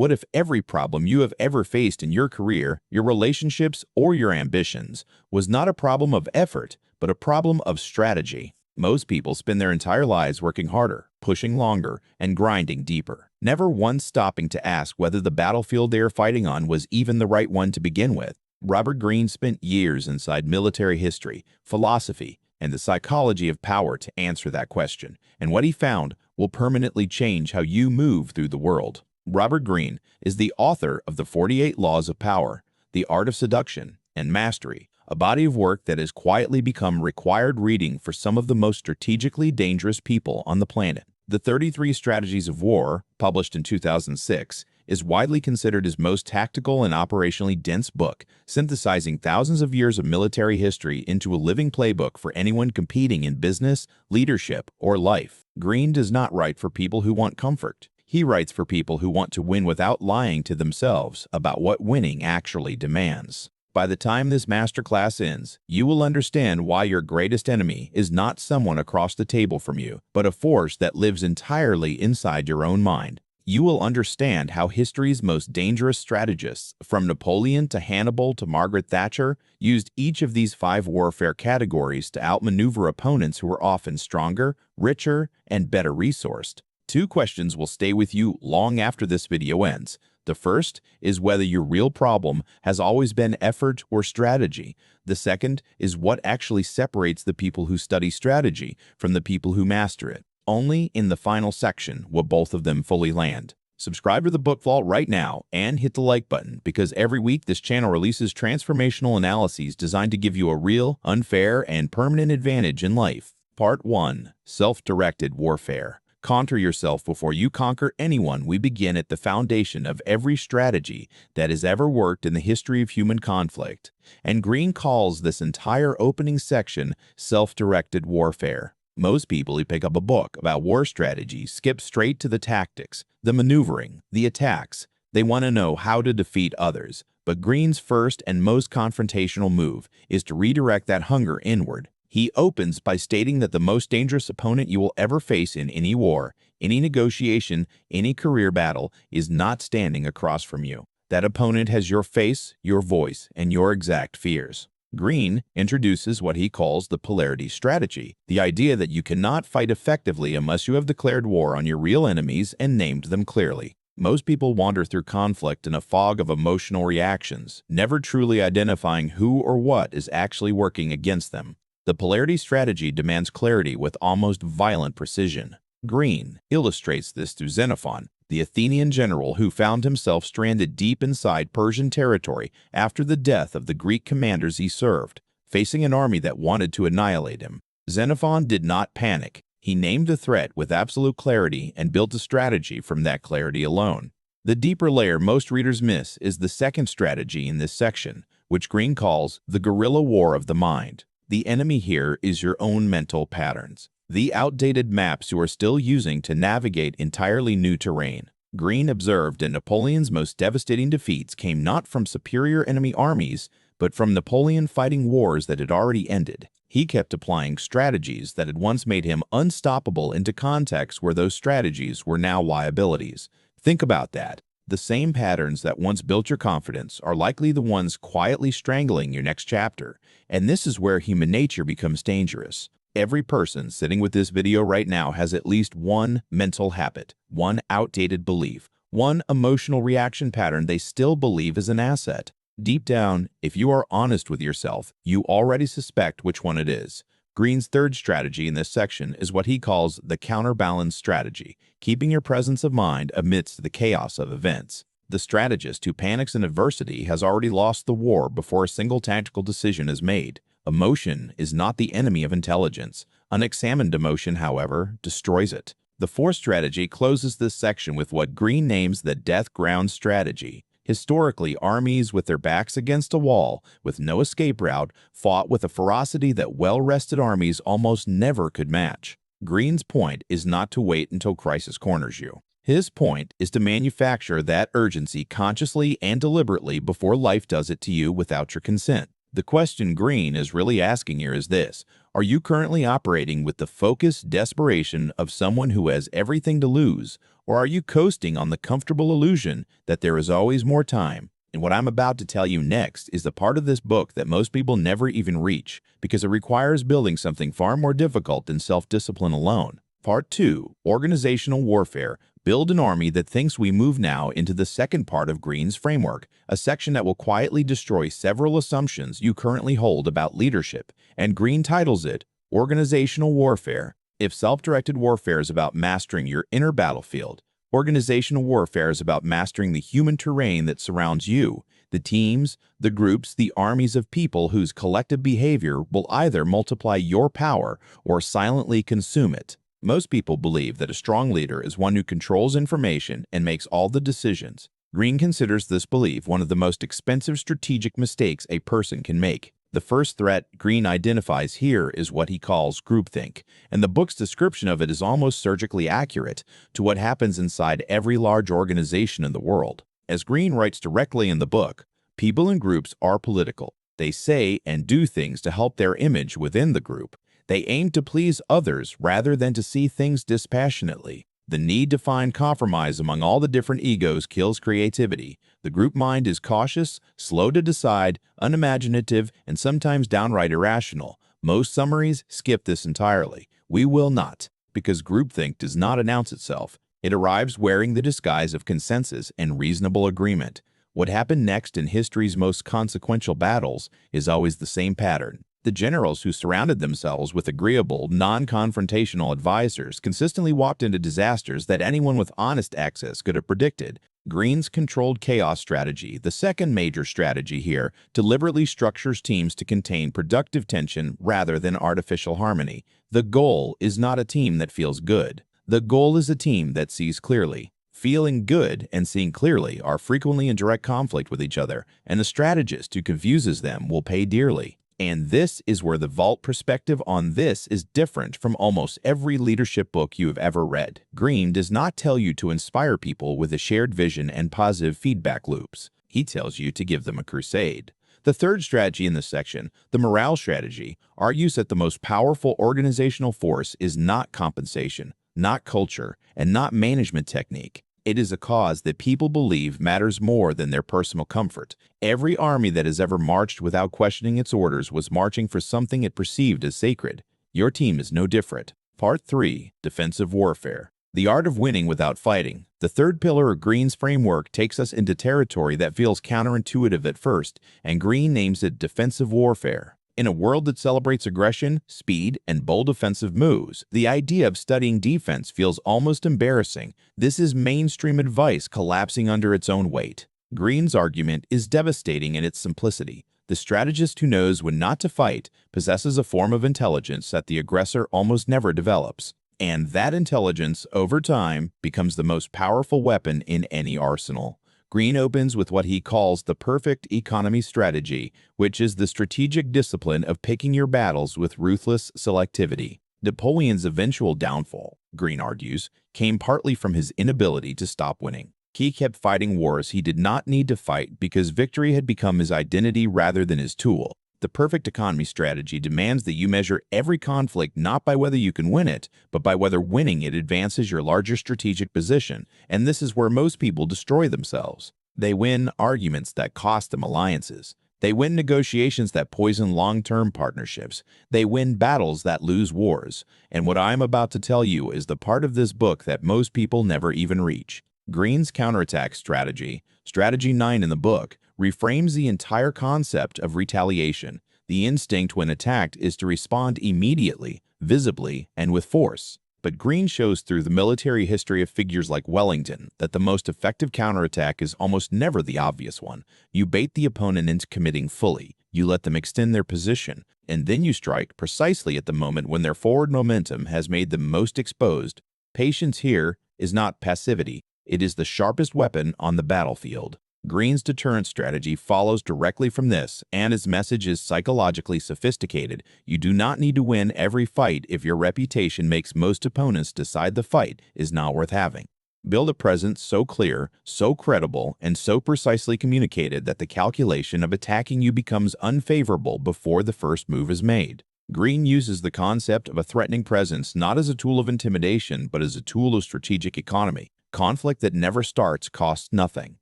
What if every problem you have ever faced in your career, your relationships, or your ambitions was not a problem of effort, but a problem of strategy? Most people spend their entire lives working harder, pushing longer, and grinding deeper, never once stopping to ask whether the battlefield they are fighting on was even the right one to begin with. Robert Greene spent years inside military history, philosophy, and the psychology of power to answer that question, and what he found will permanently change how you move through the world. Robert Greene is the author of The 48 Laws of Power, The Art of Seduction and Mastery, a body of work that has quietly become required reading for some of the most strategically dangerous people on the planet. The 33 Strategies of War, published in 2006, is widely considered his most tactical and operationally dense book, synthesizing thousands of years of military history into a living playbook for anyone competing in business, leadership, or life. Greene does not write for people who want comfort. He writes for people who want to win without lying to themselves about what winning actually demands. By the time this masterclass ends, you will understand why your greatest enemy is not someone across the table from you, but a force that lives entirely inside your own mind. You will understand how history's most dangerous strategists, from Napoleon to Hannibal to Margaret Thatcher, used each of these 5 warfare categories to outmaneuver opponents who were often stronger, richer, and better resourced. 2 questions will stay with you long after this video ends. The first is whether your real problem has always been effort or strategy. The second is what actually separates the people who study strategy from the people who master it. Only in the final section will both of them fully land. Subscribe to the Book Vault right now and hit the like button, because every week this channel releases transformational analyses designed to give you a real, unfair, and permanent advantage in life. Part 1. Self-Directed Warfare. Conquer yourself before you conquer anyone. We begin at the foundation of every strategy that has ever worked in the history of human conflict, and Greene calls this entire opening section self-directed warfare. Most people who pick up a book about war strategy skip straight to the tactics, the maneuvering, the attacks. They want to know how to defeat others, but Greene's first and most confrontational move is to redirect that hunger inward. He opens by stating that the most dangerous opponent you will ever face in any war, any negotiation, any career battle is not standing across from you. That opponent has your face, your voice, and your exact fears. Greene introduces what he calls the polarity strategy, the idea that you cannot fight effectively unless you have declared war on your real enemies and named them clearly. Most people wander through conflict in a fog of emotional reactions, never truly identifying who or what is actually working against them. The polarity strategy demands clarity with almost violent precision. Greene illustrates this through Xenophon, the Athenian general who found himself stranded deep inside Persian territory after the death of the Greek commanders he served, facing an army that wanted to annihilate him. Xenophon did not panic. He named the threat with absolute clarity and built a strategy from that clarity alone. The deeper layer most readers miss is the second strategy in this section, which Greene calls the guerrilla war of the mind. The enemy here is your own mental patterns, the outdated maps you are still using to navigate entirely new terrain. Greene observed that Napoleon's most devastating defeats came not from superior enemy armies, but from Napoleon fighting wars that had already ended. He kept applying strategies that had once made him unstoppable into contexts where those strategies were now liabilities. Think about that. The same patterns that once built your confidence are likely the ones quietly strangling your next chapter, and this is where human nature becomes dangerous. Every person sitting with this video right now has at least one mental habit, one outdated belief, one emotional reaction pattern they still believe is an asset. Deep down, if you are honest with yourself, you already suspect which one it is. Greene's third strategy in this section is what he calls the counterbalance strategy, keeping your presence of mind amidst the chaos of events. The strategist who panics in adversity has already lost the war before a single tactical decision is made. Emotion is not the enemy of intelligence. Unexamined emotion, however, destroys it. The fourth strategy closes this section with what Greene names the death ground strategy. Historically, armies with their backs against a wall, with no escape route, fought with a ferocity that well-rested armies almost never could match. Greene's point is not to wait until crisis corners you. His point is to manufacture that urgency consciously and deliberately before life does it to you without your consent. The question Greene is really asking here is this: are you currently operating with the focused desperation of someone who has everything to lose, or are you coasting on the comfortable illusion that there is always more time? And what I'm about to tell you next is the part of this book that most people never even reach because it requires building something far more difficult than self-discipline alone. Part 2, Organizational Warfare. Build an army that thinks. We move now into the second part of Greene's framework, a section that will quietly destroy several assumptions you currently hold about leadership, and Greene titles it Organizational Warfare. If self-directed warfare is about mastering your inner battlefield, organizational warfare is about mastering the human terrain that surrounds you, the teams, the groups, the armies of people whose collective behavior will either multiply your power or silently consume it. Most people believe that a strong leader is one who controls information and makes all the decisions. Greene considers this belief one of the most expensive strategic mistakes a person can make. The first threat Greene identifies here is what he calls groupthink, and the book's description of it is almost surgically accurate to what happens inside every large organization in the world. As Greene writes directly in the book, people and groups are political. They say and do things to help their image within the group. They aim to please others rather than to see things dispassionately. The need to find compromise among all the different egos kills creativity. The group mind is cautious, slow to decide, unimaginative, and sometimes downright irrational. Most summaries skip this entirely. We will not, because groupthink does not announce itself. It arrives wearing the disguise of consensus and reasonable agreement. What happened next in history's most consequential battles is always the same pattern. The generals who surrounded themselves with agreeable, non-confrontational advisors consistently walked into disasters that anyone with honest access could have predicted. Greene's controlled chaos strategy, the second major strategy here, deliberately structures teams to contain productive tension rather than artificial harmony. The goal is not a team that feels good. The goal is a team that sees clearly. Feeling good and seeing clearly are frequently in direct conflict with each other, and the strategist who confuses them will pay dearly. And this is where the Vault perspective on this is different from almost every leadership book you have ever read. Greene does not tell you to inspire people with a shared vision and positive feedback loops. He tells you to give them a crusade. The third strategy in this section, the morale strategy, argues that the most powerful organizational force is not compensation, not culture, and not management technique. It is a cause that people believe matters more than their personal comfort. Every army that has ever marched without questioning its orders was marching for something it perceived as sacred. Your team is no different. Part 3, Defensive Warfare. The art of winning without fighting. The third pillar of Greene's framework takes us into territory that feels counterintuitive at first, and Greene names it defensive warfare. In a world that celebrates aggression, speed, and bold offensive moves, the idea of studying defense feels almost embarrassing. This is mainstream advice collapsing under its own weight. Greene's argument is devastating in its simplicity. The strategist who knows when not to fight possesses a form of intelligence that the aggressor almost never develops. And that intelligence, over time, becomes the most powerful weapon in any arsenal. Greene opens with what he calls the perfect economy strategy, which is the strategic discipline of picking your battles with ruthless selectivity. Napoleon's eventual downfall, Greene argues, came partly from his inability to stop winning. He kept fighting wars he did not need to fight because victory had become his identity rather than his tool. The perfect economy strategy demands that you measure every conflict not by whether you can win it, but by whether winning it advances your larger strategic position, and this is where most people destroy themselves. They win arguments that cost them alliances. They win negotiations that poison long-term partnerships. They win battles that lose wars. And what I'm about to tell you is the part of this book that most people never even reach. Greene's counterattack strategy, strategy 9 in the book, reframes the entire concept of retaliation. The instinct when attacked is to respond immediately, visibly, and with force. But Greene shows through the military history of figures like Wellington that the most effective counterattack is almost never the obvious one. You bait the opponent into committing fully, you let them extend their position, and then you strike precisely at the moment when their forward momentum has made them most exposed. Patience here is not passivity. It is the sharpest weapon on the battlefield. Greene's deterrent strategy follows directly from this, and his message is psychologically sophisticated. You do not need to win every fight if your reputation makes most opponents decide the fight is not worth having. Build a presence so clear, so credible, and so precisely communicated that the calculation of attacking you becomes unfavorable before the first move is made. Greene uses the concept of a threatening presence not as a tool of intimidation, but as a tool of strategic economy. Conflict that never starts costs nothing.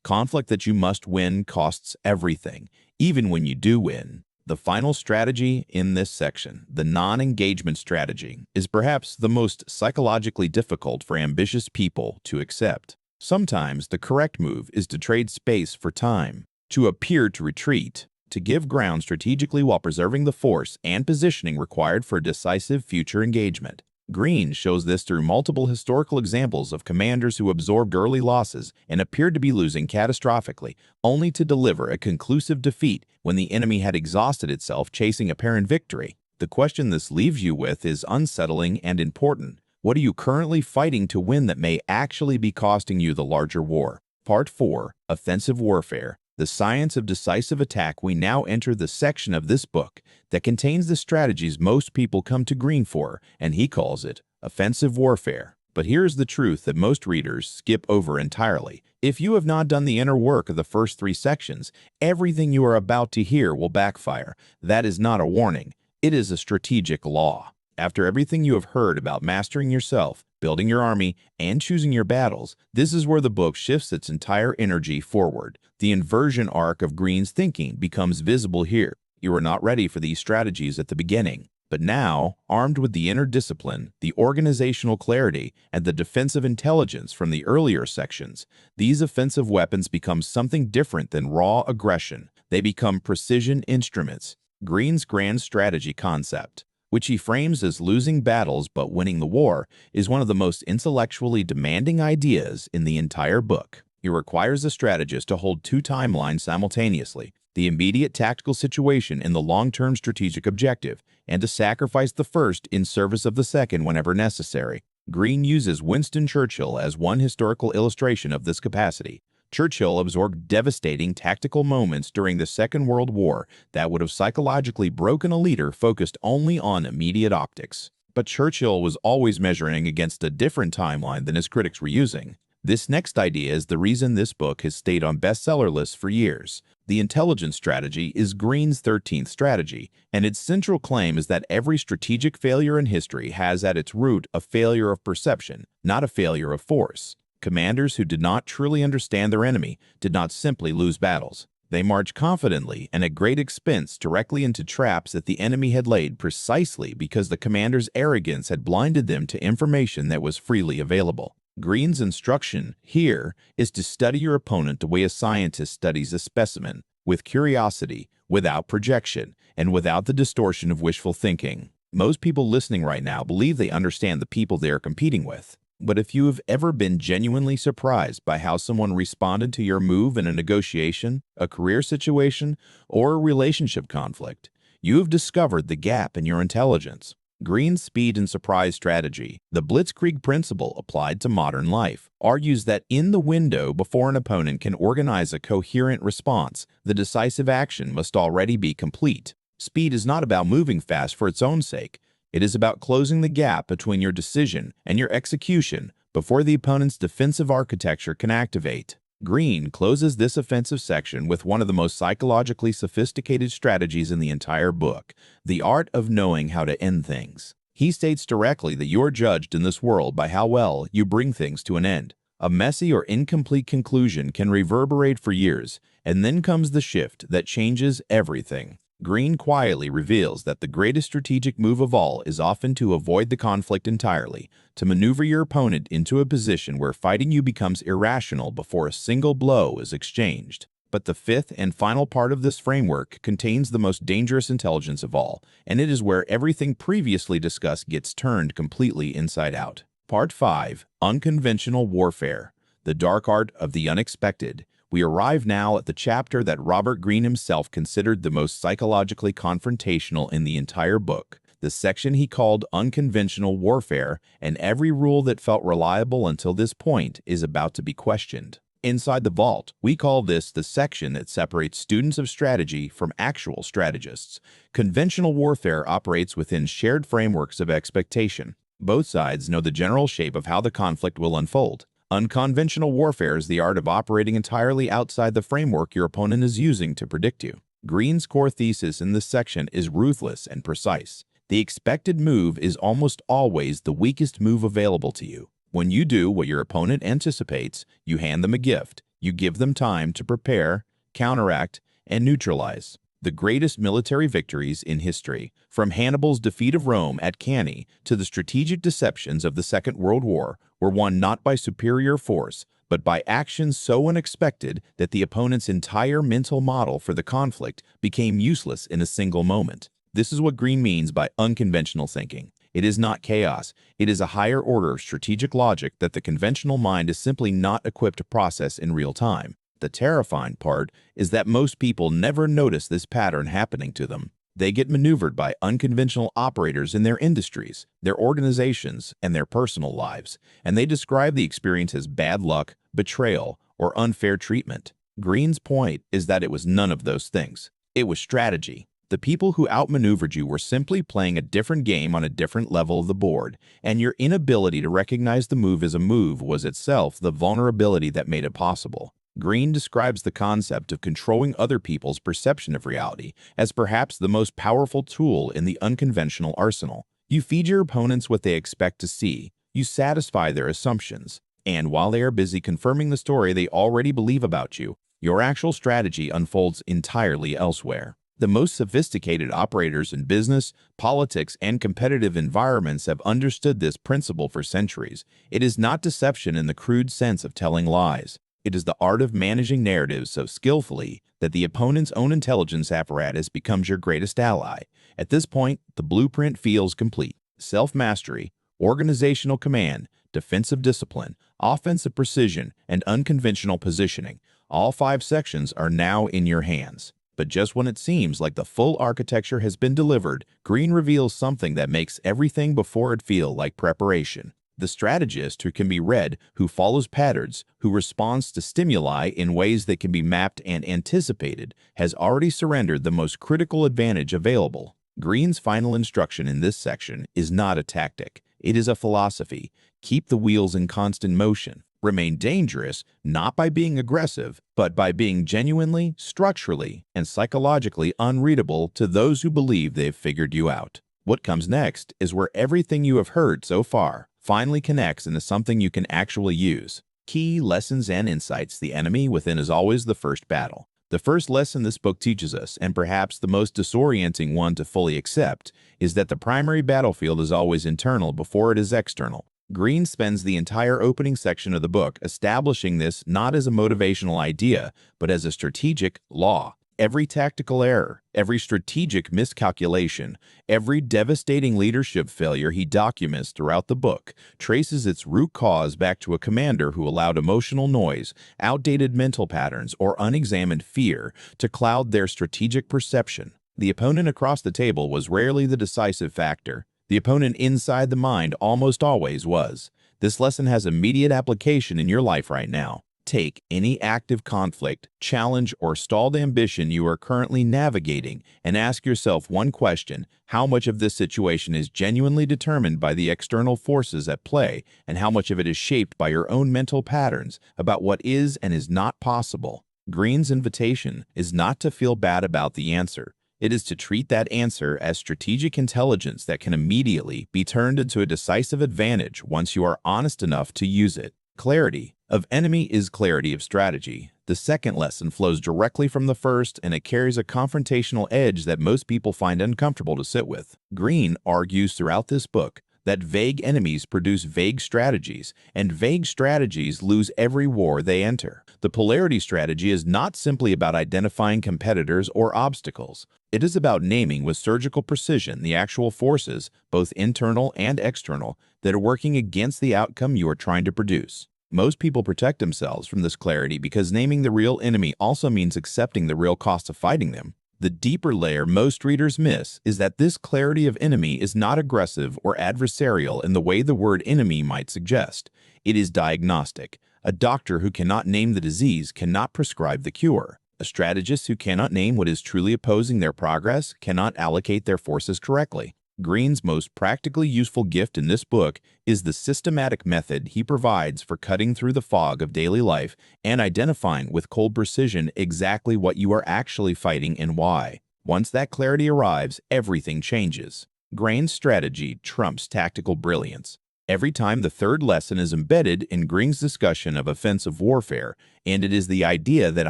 Conflict that you must win costs everything, even when you do win. The final strategy in this section, the non-engagement strategy, is perhaps the most psychologically difficult for ambitious people to accept. Sometimes the correct move is to trade space for time, to appear to retreat, to give ground strategically while preserving the force and positioning required for a decisive future engagement. Greene shows this through multiple historical examples of commanders who absorbed early losses and appeared to be losing catastrophically, only to deliver a conclusive defeat when the enemy had exhausted itself chasing apparent victory. The question this leaves you with is unsettling and important. What are you currently fighting to win that may actually be costing you the larger war? Part 4, Offensive Warfare. The Science of Decisive Attack. We now enter the section of this book that contains the strategies most people come to Greene for, and he calls it offensive warfare. But here's the truth that most readers skip over entirely. If you have not done the inner work of the first 3 sections, everything you are about to hear will backfire. That is not a warning. It is a strategic law. After everything you have heard about mastering yourself, building your army, and choosing your battles, this is where the book shifts its entire energy forward. The inversion arc of Greene's thinking becomes visible here. You were not ready for these strategies at the beginning, but now, armed with the inner discipline, the organizational clarity, and the defensive intelligence from the earlier sections, these offensive weapons become something different than raw aggression. They become precision instruments. Greene's grand strategy concept, which he frames as losing battles but winning the war, is one of the most intellectually demanding ideas in the entire book. It requires a strategist to hold 2 timelines simultaneously, the immediate tactical situation and the long-term strategic objective, and to sacrifice the first in service of the second whenever necessary. Greene uses Winston Churchill as one historical illustration of this capacity. Churchill absorbed devastating tactical moments during the Second World War that would have psychologically broken a leader focused only on immediate optics. But Churchill was always measuring against a different timeline than his critics were using. This next idea is the reason this book has stayed on bestseller lists for years. The intelligence strategy is Greene's 13th strategy, and its central claim is that every strategic failure in history has at its root a failure of perception, not a failure of force. Commanders who did not truly understand their enemy did not simply lose battles. They marched confidently and at great expense directly into traps that the enemy had laid precisely because the commander's arrogance had blinded them to information that was freely available. Greene's instruction here is to study your opponent the way a scientist studies a specimen, with curiosity, without projection, and without the distortion of wishful thinking. Most people listening right now believe they understand the people they are competing with. But if you have ever been genuinely surprised by how someone responded to your move in a negotiation, a career situation, or a relationship conflict, you have discovered the gap in your intelligence. Greene's speed and surprise strategy, the blitzkrieg principle applied to modern life, argues that in the window before an opponent can organize a coherent response, the decisive action must already be complete. Speed is not about moving fast for its own sake. It is about closing the gap between your decision and your execution before the opponent's defensive architecture can activate. Greene closes this offensive section with one of the most psychologically sophisticated strategies in the entire book, the art of knowing how to end things. He states directly that you are judged in this world by how well you bring things to an end. A messy or incomplete conclusion can reverberate for years, and then comes the shift that changes everything. Greene quietly reveals that the greatest strategic move of all is often to avoid the conflict entirely, to maneuver your opponent into a position where fighting you becomes irrational before a single blow is exchanged. But the 5th and final part of this framework contains the most dangerous intelligence of all, and it is where everything previously discussed gets turned completely inside out. Part 5, Unconventional Warfare, the Dark Art of the Unexpected. We arrive now at the chapter that Robert Greene himself considered the most psychologically confrontational in the entire book, the section he called Unconventional Warfare, and every rule that felt reliable until this point is about to be questioned. Inside the vault, we call this the section that separates students of strategy from actual strategists. Conventional warfare operates within shared frameworks of expectation. Both sides know the general shape of how the conflict will unfold. Unconventional warfare is the art of operating entirely outside the framework your opponent is using to predict you. Greene's core thesis in this section is ruthless and precise. The expected move is almost always the weakest move available to you. When you do what your opponent anticipates, you hand them a gift. You give them time to prepare, counteract, and neutralize. The greatest military victories in history, from Hannibal's defeat of Rome at Cannae to the strategic deceptions of the Second World War, were won not by superior force, but by actions so unexpected that the opponent's entire mental model for the conflict became useless in a single moment. This is what Greene means by unconventional thinking. It is not chaos. It is a higher order of strategic logic that the conventional mind is simply not equipped to process in real time. The terrifying part is that most people never notice this pattern happening to them. They get maneuvered by unconventional operators in their industries, their organizations, and their personal lives, and they describe the experience as bad luck, betrayal, or unfair treatment. Greene's point is that it was none of those things. It was strategy. The people who outmaneuvered you were simply playing a different game on a different level of the board, and your inability to recognize the move as a move was itself the vulnerability that made it possible. Greene describes the concept of controlling other people's perception of reality as perhaps the most powerful tool in the unconventional arsenal. You feed your opponents what they expect to see, you satisfy their assumptions, and while they are busy confirming the story they already believe about you, your actual strategy unfolds entirely elsewhere. The most sophisticated operators in business, politics, and competitive environments have understood this principle for centuries. It is not deception in the crude sense of telling lies. It is the art of managing narratives so skillfully that the opponent's own intelligence apparatus becomes your greatest ally. At this point, the blueprint feels complete. Self-mastery, organizational command, defensive discipline, offensive precision, and unconventional positioning. All 5 sections are now in your hands. But just when it seems like the full architecture has been delivered, Greene reveals something that makes everything before it feel like preparation. The strategist who can be read, who follows patterns, who responds to stimuli in ways that can be mapped and anticipated, has already surrendered the most critical advantage available. Greene's final instruction in this section is not a tactic. It is a philosophy. Keep the wheels in constant motion. Remain dangerous, not by being aggressive, but by being genuinely, structurally, and psychologically unreadable to those who believe they've figured you out. What comes next is where everything you have heard so far finally connects into something you can actually use. Key lessons and insights. The enemy within is always the first battle. The first lesson this book teaches us, and perhaps the most disorienting one to fully accept, is that the primary battlefield is always internal before it is external. Greene spends the entire opening section of the book establishing this not as a motivational idea, but as a strategic law. Every tactical error, every strategic miscalculation, every devastating leadership failure he documents throughout the book traces its root cause back to a commander who allowed emotional noise, outdated mental patterns, or unexamined fear to cloud their strategic perception. The opponent across the table was rarely the decisive factor. The opponent inside the mind almost always was. This lesson has immediate application in your life right now. Take any active conflict, challenge, or stalled ambition you are currently navigating and ask yourself one question: how much of this situation is genuinely determined by the external forces at play, and how much of it is shaped by your own mental patterns about what is and is not possible? Greene's invitation is not to feel bad about the answer. It is to treat that answer as strategic intelligence that can immediately be turned into a decisive advantage once you are honest enough to use it. Clarity of enemy is clarity of strategy. The second lesson flows directly from the first, and it carries a confrontational edge that most people find uncomfortable to sit with. Greene argues throughout this book that vague enemies produce vague strategies, and vague strategies lose every war they enter. The polarity strategy is not simply about identifying competitors or obstacles. It is about naming with surgical precision the actual forces, both internal and external, that are working against the outcome you are trying to produce. Most people protect themselves from this clarity because naming the real enemy also means accepting the real cost of fighting them. The deeper layer most readers miss is that this clarity of enemy is not aggressive or adversarial in the way the word enemy might suggest. It is diagnostic. A doctor who cannot name the disease cannot prescribe the cure. A strategist who cannot name what is truly opposing their progress cannot allocate their forces correctly. Greene's most practically useful gift in this book is the systematic method he provides for cutting through the fog of daily life and identifying with cold precision exactly what you are actually fighting and why. Once that clarity arrives, everything changes. Greene's strategy trumps tactical brilliance. Every time the third lesson is embedded in Greene's discussion of offensive warfare, and it is the idea that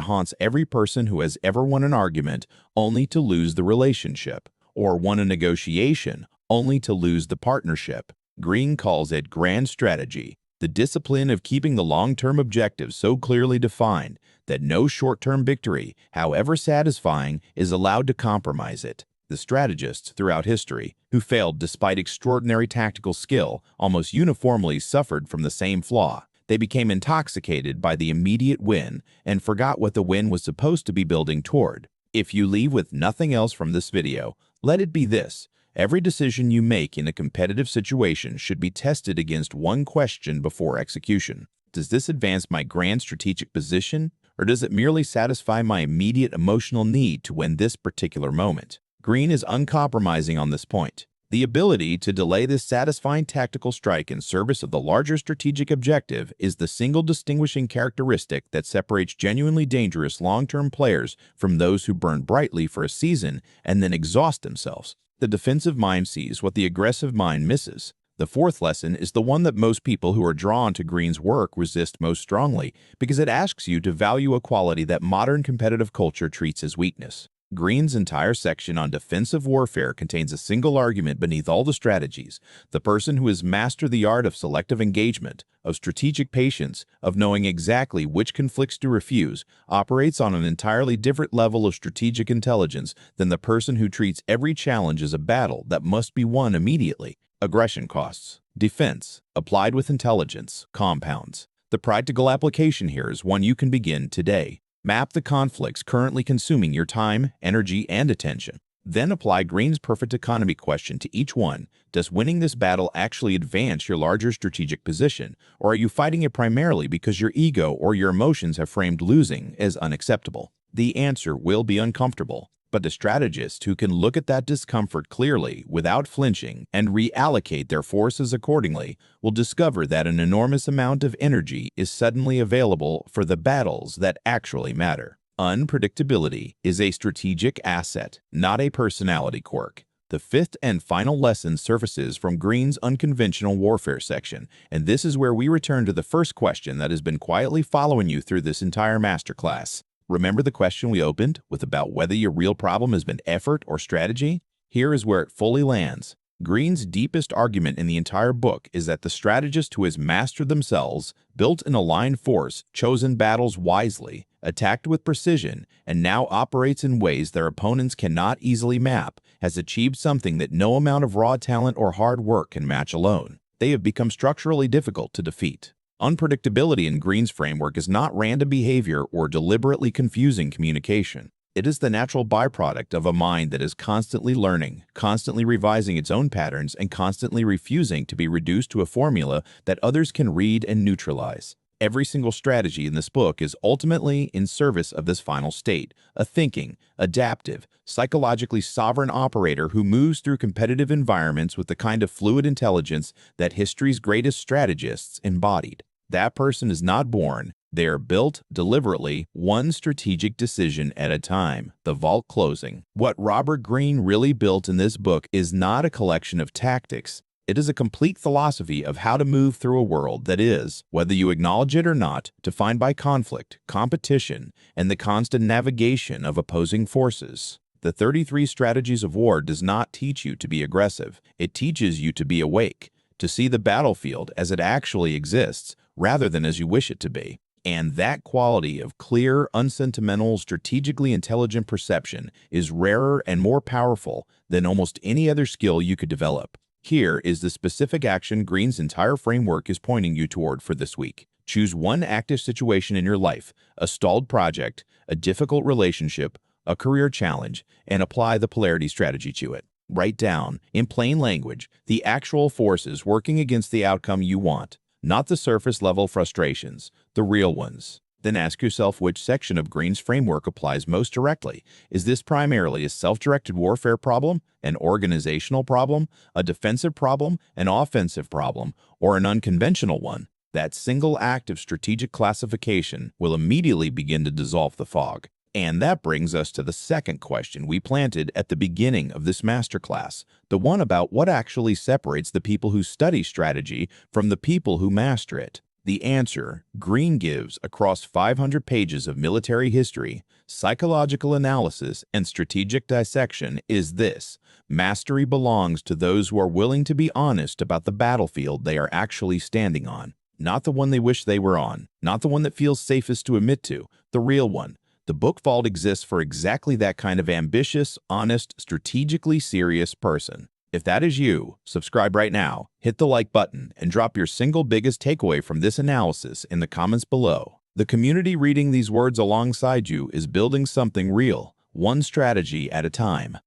haunts every person who has ever won an argument only to lose the relationship, or won a negotiation only to lose the partnership. Greene calls it grand strategy, the discipline of keeping the long-term objective so clearly defined that no short-term victory, however satisfying, is allowed to compromise it. The strategists throughout history, who failed despite extraordinary tactical skill, almost uniformly suffered from the same flaw. They became intoxicated by the immediate win and forgot what the win was supposed to be building toward. If you leave with nothing else from this video, let it be this: every decision you make in a competitive situation should be tested against one question before execution. Does this advance my grand strategic position, or does it merely satisfy my immediate emotional need to win this particular moment? Greene is uncompromising on this point. The ability to delay this satisfying tactical strike in service of the larger strategic objective is the single distinguishing characteristic that separates genuinely dangerous long-term players from those who burn brightly for a season and then exhaust themselves. The defensive mind sees what the aggressive mind misses. The fourth lesson is the one that most people who are drawn to Greene's work resist most strongly because it asks you to value a quality that modern competitive culture treats as weakness. Greene's entire section on defensive warfare contains a single argument beneath all the strategies: the person who has mastered the art of selective engagement, of strategic patience, of knowing exactly which conflicts to refuse, operates on an entirely different level of strategic intelligence than the person who treats every challenge as a battle that must be won immediately. Aggression costs. Defense, applied with intelligence, compounds. The practical application here is one you can begin today. Map the conflicts currently consuming your time, energy, and attention. Then apply Greene's perfect economy question to each one. Does winning this battle actually advance your larger strategic position, or are you fighting it primarily because your ego or your emotions have framed losing as unacceptable? The answer will be uncomfortable, but the strategists who can look at that discomfort clearly without flinching and reallocate their forces accordingly will discover that an enormous amount of energy is suddenly available for the battles that actually matter. Unpredictability is a strategic asset, not a personality quirk. The fifth and final lesson surfaces from Greene's Unconventional Warfare section, and this is where we return to the first question that has been quietly following you through this entire masterclass. Remember the question we opened with about whether your real problem has been effort or strategy? Here is where it fully lands. Greene's deepest argument in the entire book is that the strategist who has mastered themselves, built an aligned force, chosen battles wisely, attacked with precision, and now operates in ways their opponents cannot easily map, has achieved something that no amount of raw talent or hard work can match alone. They have become structurally difficult to defeat. Unpredictability in Greene's framework is not random behavior or deliberately confusing communication. It is the natural byproduct of a mind that is constantly learning, constantly revising its own patterns, and constantly refusing to be reduced to a formula that others can read and neutralize. Every single strategy in this book is ultimately in service of this final state, a thinking, adaptive, psychologically sovereign operator who moves through competitive environments with the kind of fluid intelligence that history's greatest strategists embodied. That person is not born. They are built deliberately, one strategic decision at a time. The vault closing. What Robert Greene really built in this book is not a collection of tactics. It is a complete philosophy of how to move through a world that is, whether you acknowledge it or not, defined by conflict, competition, and the constant navigation of opposing forces. The 33 Strategies of War does not teach you to be aggressive. It teaches you to be awake, to see the battlefield as it actually exists, rather than as you wish it to be. And that quality of clear, unsentimental, strategically intelligent perception is rarer and more powerful than almost any other skill you could develop. Here is the specific action Greene's entire framework is pointing you toward for this week. Choose one active situation in your life, a stalled project, a difficult relationship, a career challenge, and apply the polarity strategy to it. Write down, in plain language, the actual forces working against the outcome you want. Not the surface-level frustrations, the real ones. Then ask yourself which section of Greene's framework applies most directly. Is this primarily a self-directed warfare problem, an organizational problem, a defensive problem, an offensive problem, or an unconventional one? That single act of strategic classification will immediately begin to dissolve the fog. And that brings us to the second question we planted at the beginning of this masterclass, the one about what actually separates the people who study strategy from the people who master it. The answer Greene gives across 500 pages of military history, psychological analysis, and strategic dissection is this: mastery belongs to those who are willing to be honest about the battlefield they are actually standing on. Not the one they wish they were on, not the one that feels safest to admit to, the real one. The book Vault exists for exactly that kind of ambitious, honest, strategically serious person. If that is you, subscribe right now, hit the like button, and drop your single biggest takeaway from this analysis in the comments below. The community reading these words alongside you is building something real, one strategy at a time.